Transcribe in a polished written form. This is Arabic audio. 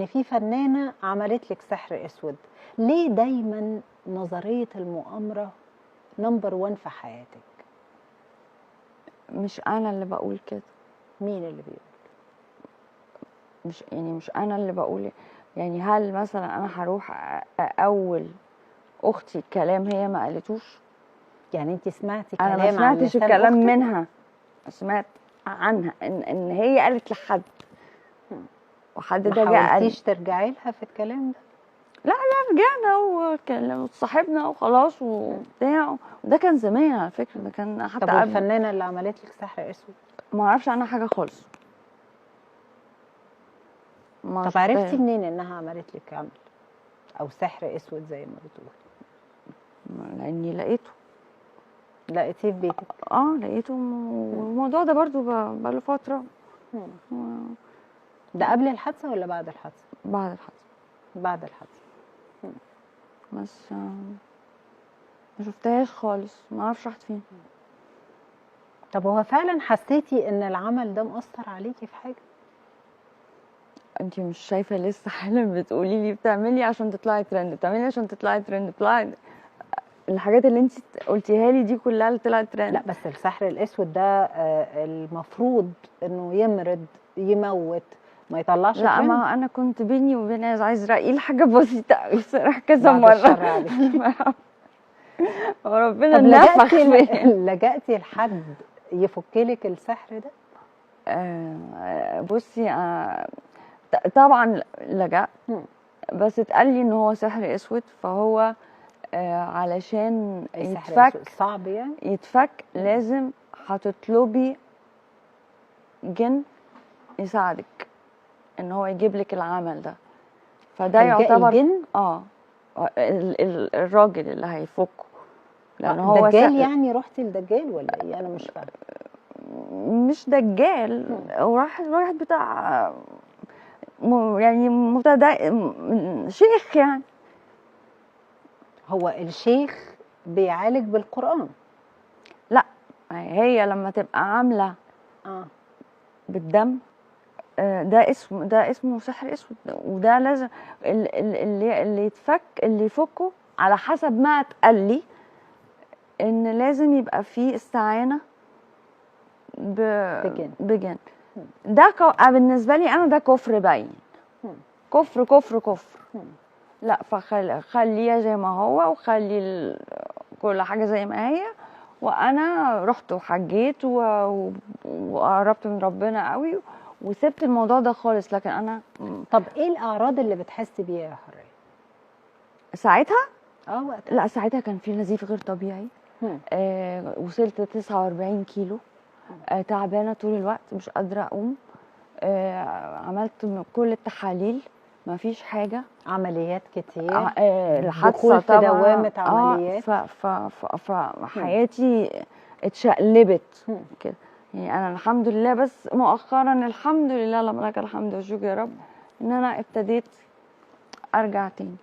في فنانة عملت لك سحر اسود، ليه دايما نظرية المؤامرة نمبر 1 في حياتك؟ مش انا اللي بقول كده. مين اللي بيقول؟ مش انا اللي بقول. يعني هل مثلا انا هروح اول اختي كلام هي ما قالتوش؟ يعني انت سمعتي انا كلام ما عن سمعتش لسان الكلام أختك؟ منها، سمعت عنها ان هي قالت لحد، وحد ده ما جه قال. حاولتيش ترجعي لها في الكلام ده؟ لا رجعنا وصاحبنا وخلاص وبتاع، وده كان زمان على فكره، ده كان حتى طب والفنانة اللي عملت لك سحر اسود؟ ما اعرفش عنها حاجه خالص. طب عرفتي منين انها عملت لك عمل او سحر اسود زي ما بتقول؟ لاني لقيته لقيتيه في بيتك؟ لقيته. والموضوع ده برضو بقاله فتره. ده قبل الحادثه ولا بعد الحادثه؟ بعد الحادثه. بعد الحادثه. بس ما شفتهاش خالص، ما اعرفش راحت فين. طب هو فعلا حسيتي ان العمل ده مؤثر عليكي في حاجه؟ انتي مش شايفه لسه حالا بتقولي لي بتعملي عشان تطلعي ترند، بتعملي عشان تطلعي ترند، بتطلعي الحاجات اللي انتي قلتيها لي دي كلها اللي طلعت ترند. لا بس السحر الاسود ده المفروض انه يمرض يموت ما يطلعش لا ترند. ما انا كنت بيني وبين عايز رأيي حاجه بسيطه قوي صراحه كذا بعد مره. الشر عليك. وربنا طب نفخ لجأتي لحد يفكلك السحر ده؟ بصي طبعا لجأت، بس اتقال لي ان هو سحر اسود، فهو علشان يتفك صعب يعني يتفك لازم هتطلبي جن يساعدك ان هو يجيب لك العمل ده. فده يعتبر الجن الراجل اللي هيفكه، لان هو دجال. يعني رحتي لدجال ولا ايه؟ انا مش فاهمه. مش دجال، واحد بتاع يعني شيخ يعني. هو الشيخ بيعالج بالقرآن؟ لا هي لما تبقى عامله بالدم ده اسمه سحر اسود، وده لازم اللي يتفك اللي يفكه على حسب ما اتقال لي ان لازم يبقى فيه استعانه بجن. ده بالنسبه لي انا ده كفر باين، كفر كفر كفر. لا فخليها زي ما هو، وخلي كل حاجه زي ما هي. وانا رحت وحجيت وقربت من ربنا قوي وسبت الموضوع ده خالص. لكن انا طب ايه الاعراض اللي بتحسي بيها يا حرية ساعتها؟ وقتها لا ساعتها كان في نزيف غير طبيعي. وصلت 49 كيلو. تعبانه طول الوقت، مش قادره اقوم. عملت كل التحاليل ما فيش حاجه. عمليات كتير. الحادثه في دوامه عمليات. فحياتي اتشقلبت كده. يعني انا الحمد لله، بس مؤخرا الحمد لله، لما لك الحمد والشكر يا رب، ان انا ابتديت ارجع تاني.